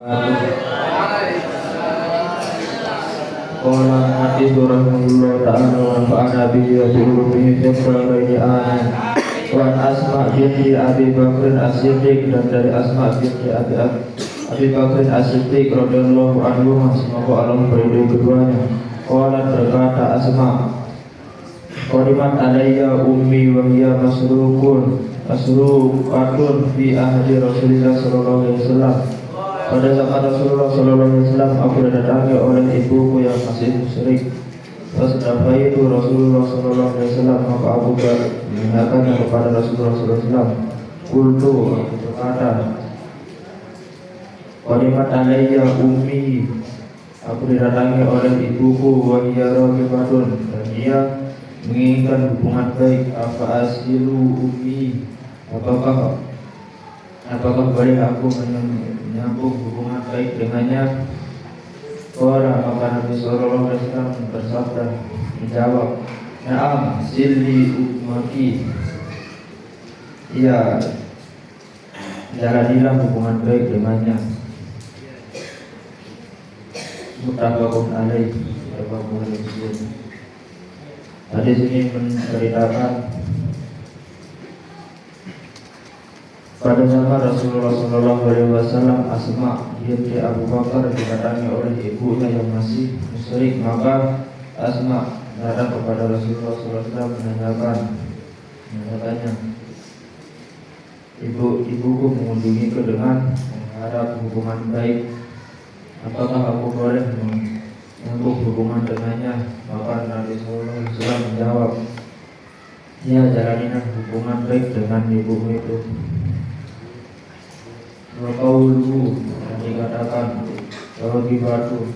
Qala hadis rahimahullah ta'ala wa fa'ana bihi wa bihi fiqhul amin. Wa Asma binti Abi Bakr As-Siddiq, dan dari Asma binti Abi Bakr As-Siddiq radhiyallahu anhu, semoga Allah meridhai keduanya. Qala, berkata Asma, qadimat alayya ummi wa hiya masrukatun fi ahdi Rasulillah sallallahu alaihi wasallam. Pada zaman Rasulullah sallallahu alaihi wasallam aku didatangi oleh ibuku yang masih musyrik. Fasdafai itu Rasulullah sallallahu alaihi wasallam, maka aku menanyakannya kepada Rasulullah sallallahu alaihi wasallam. Qultu, aku berkata, qadimat alayya ummi, aku didatangi oleh ibuku wa hiya raqibatun, dan dia menginginkan hubungan baik. Apa asilu ummi, apakah boleh aku menyambung hubungan baik dengannya? Qala, maka Nabi sallallahu alaihi wasallam bersabda, menjawab, na'am silli ummaki, ya, jalanilah hubungan baik dengannya. Muttafaqun alaih. Hadis ini menceritakan pada zaman Rasulullah sallallahu alaihi wasallam, Asma binti Abu Bakar didatangi oleh ibunya yang masih musyrik. Maka Asma datang kepada Rasulullah sallallahu alaihi wasallam menanyakannya, ibuku mengunjungiku dengan mengharap hubungan baik, apakah aku boleh menyambung hubungan dengannya? Maka Nabi sallallahu alaihi wasallam menjawab, ya, jalanilah hubungan baik dengan ibumu itu. Qauluhu, yang dikatakan ragibatu,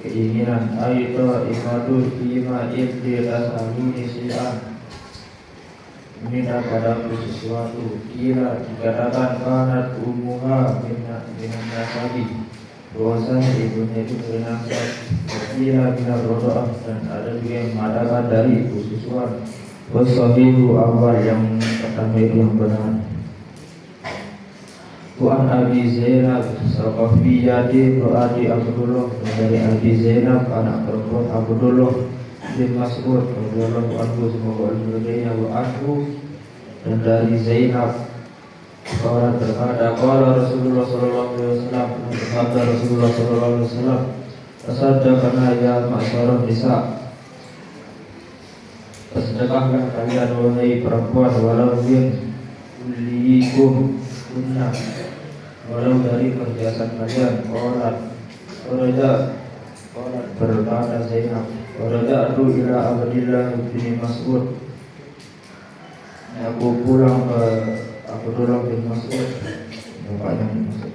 keinginan, aita ifadu fima ibdi tas'aluni si'an, minta padaku sesuatu. Kira, dikatakan kanat ummuha minan nasabi, bahwasanya ibunya itu dari nasab. Kira minar rodo'ah, dan ada juga yang mengatakan dari ibu susuan. Wasahihu awal, yang pertama itu yang benar. Tuan Abi Zainab Saqafiyati Ro'adi Abdullah, dari Abi Zainab anak perempuan Abdullah bin Mas'ud radhiyallahu anhu, semoga Allah meridainya, wa anhu, dan dari Zainab. Qala, berkata, qala Rasulullah sallallahu alaihi wasallam, berkata Rasulullah sallallahu alaihi wasallam, tasaddaqna ya ma'syarun nisa, bersedekahlah kalian wahai perempuan, walau bin ulikum kunna, walau dari perhiasan kalian. Berkata Zainab, Adu ila Abdillah bin Mas'ud, aku pulang ke Abdullah bin Mas'ud, bapaknya bin Mas'ud.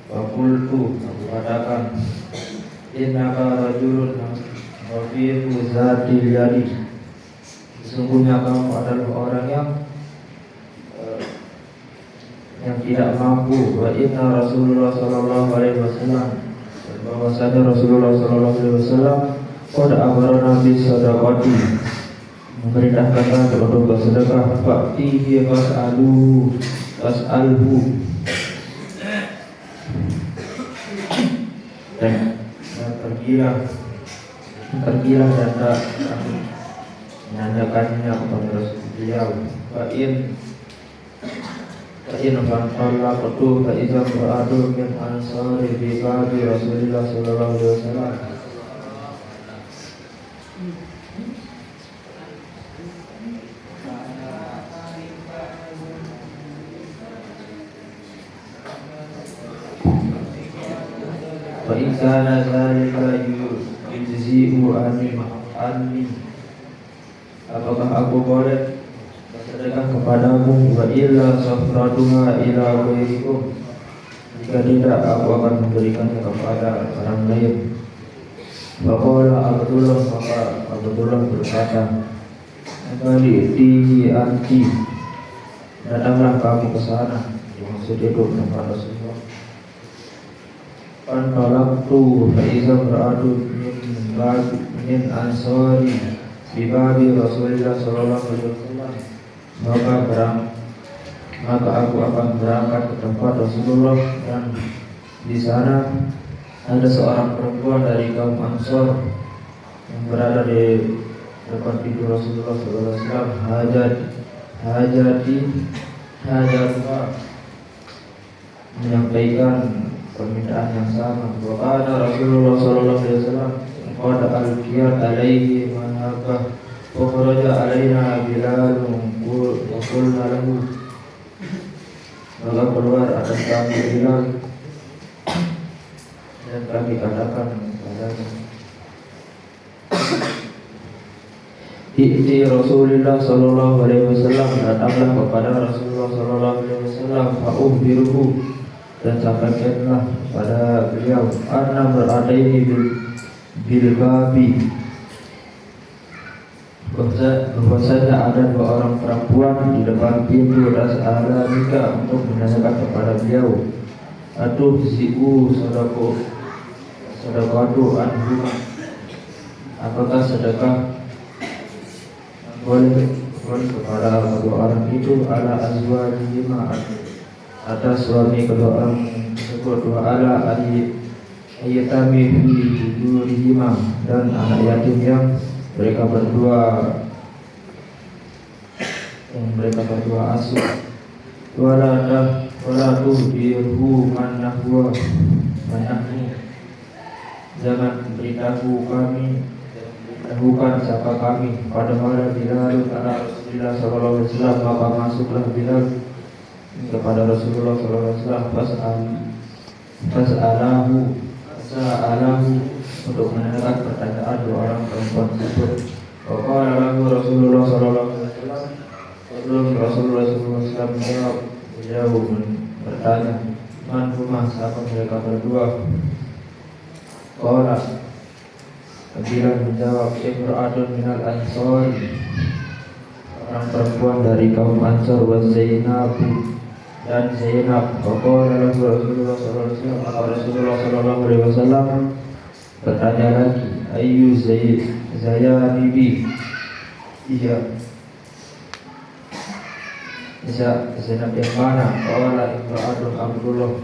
Fakultu, aku katakan, innaka rajulun rafiqu zatil yadi, sesungguhnya kamu adalah orang yang tidak mampu. Wa inna Rasulullah sallallahu alaihi wasallam, bahwasanya Rasulullah sallallahu alaihi wasallam qad amarna bis sadaqati, memerintahkan kami untuk bersedekah. Fa'tihi fas'alhu, dan pergilah dan menanyakannya kepada beliau. Fa'in fantalaqtu fa'idza ra'adu min ansari bi babi Rasulillah sallallahu alaihi wasallam. Fa'in kana dzalika yujzi'u anni, apakah aku boleh bersedekah kepadamu? Wa illa safraduha ila ghairikum, jika tidak aku akan memberikannya kepada orang lain. Faqala Abdullah, maka Abdullah berkata, kembali di anti, datanglah kamu ke sana, maksud itu kepada Rasulullah. Fantalaqtu fa'iza beradu min ansari bibabi Rasulullah sallallahu alaihi wasallam, maka aku akan berangkat ke tempat Rasulullah, dan Di sana ada seorang perempuan dari kaum Ansor yang berada di depan pintu Rasulullah SAW. Hajatullah menyampaikan permintaan yang sama. Wa kana Rasulullah SAW qad alqiyat alaihi manabah wa kharaja alaina Bilal wa qulna lahu, maka keluar atas kami Bilal dan kami katakan padanya, I'ti Rasulullah sallallahu alaihi wasallam, datanglah kepada Rasulullah sallallahu alaihi wasallam, fa'ukhbiruhu, dan sampaikanlah pada beliau, anna beradaini bil babi, bahwasanya ada dua orang perempuan di depan pintu Rasulullah nikah, untuk menanyakan kepada beliau, aduh zi'u sadaqatu anhuma, apakah sedekah boleh kepada kedua orang itu, ala azwajihima, atas suami kedua orang tersebut, wa ala ayyatami fi hujurihima, dan anak yatim yang mereka berdua asuh, wala tuhbiru man nahwa manahni, jangan beritahukan siapa kami. Pada malam Bilal ala Rasulullah sallallahu alaihi wasallam, maka masuklah Bilal kepada Rasulullah sallallahu alaihi wasallam, fas'alahu untuk menanyakan pertanyaan dua orang perempuan tersebut. Qala lahu Rasulullah sallallahu alaihi wasallam, sebelum Rasulullah sallallahu alaihi wasallam menjawab, beliau bertanya, man huma, siapa mereka berdua? Qala, Bilal menjawab, imra'atun minal ansor, orang perempuan dari kaum Ansor, wa Zainab, dan Zainab. Qala lahu Rasulullah sallallahu alaihi wasallam, maka Rasulullah sallallahu alaihi wasallam bertanya lagi, ayu Zayanibi, iya Zainab yang mana? Qala imra'atun Abdullah,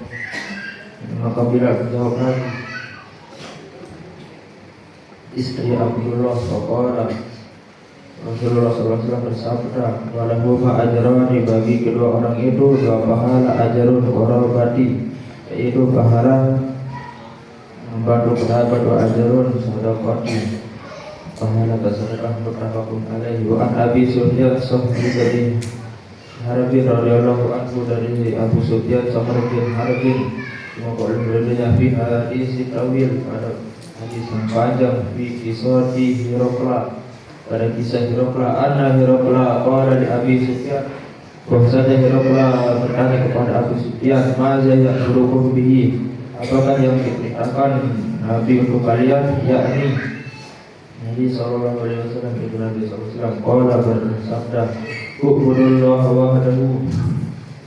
maka Bilal menjawab lagi, istri Abdullah. Qala Rasulullah SAW bersabda, walahuma ajrani, bagi kedua orang itu dua pahala, ajarun qarabati, yaitu pahala membantu kerabat, wa ajarun sadaqati, pahala bersedekah muttafaqun alaihi. Wa an Abi Sufyan sahabi dari Harbin radhiyallahu anhu, dari Abu Sufyan Samar bin Harbin, semoga Allah fi hadis tawil, pada hadis yang panjang, fi kisati Hirokla, pada kisah Hirokla, anna Hirokla qala li Abi Sufyan, bahwasanya Hirokla bertanya kepada Abu Sufyan, maza ya'murukum bihi, apakah yang diperintahkan Nabi untuk kalian, yakni Nabi sallallahu alaihi wasallam, itu Nabi sallallahu alaihi wasallam. Qala, bersabda, ubudullah wahdahu,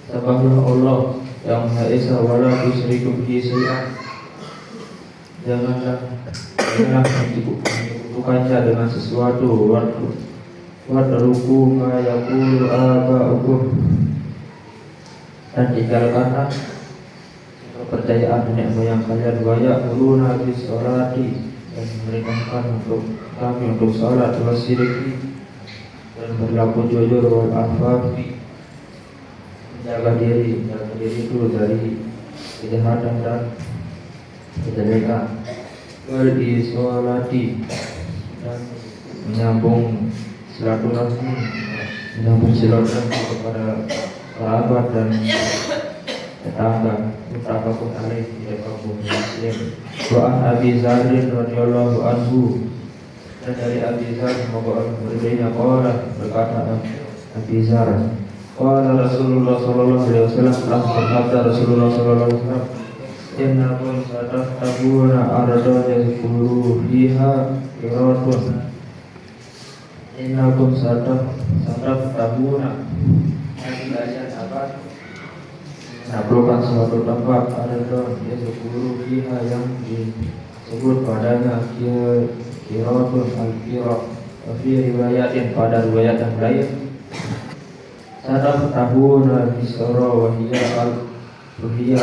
sembahlah Allah yang Maha Esa, wala tusyriku bihi syai'an, janganlah menyekutukannya dengan sesuatu. Wadruku ma yaqulu aba'ukum, dan tinggalkanlah kepercayaan nenek moyang kalian, wa ya'muruna bis sholati, dan memerintahkan untuk kami untuk salat, wasiriki, dan berlaku jujur, wal afafi, menjaga diri itu dari kejahatan dan kejelekan, wal isolati, dan menyambung silaturahmi kepada sahabat dan tetangga. Muttafaqun alaihi, riwayat Muslim. Wa an Abi Dzar radhiyallahu anhu, dan dari Abi Dzar semoga Allah meridainya, qala, berkata Abi Dzar, qala Rasulullah sallallahu alaihi wasallam, telah bersabda Rasulullah sallallahu alaihi wasallam, innakum satahtabuna arda yazkuru fiha iratun, innakum satahtabuna, ayat apa? Menaklukkan suatu tempat, arda yazkuru fiha, yang disebut padanya kiratun, al-kirat, fi riwayatin, pada riwayat yang lain, satahtabuna bisara wa hiya al-ruhiyya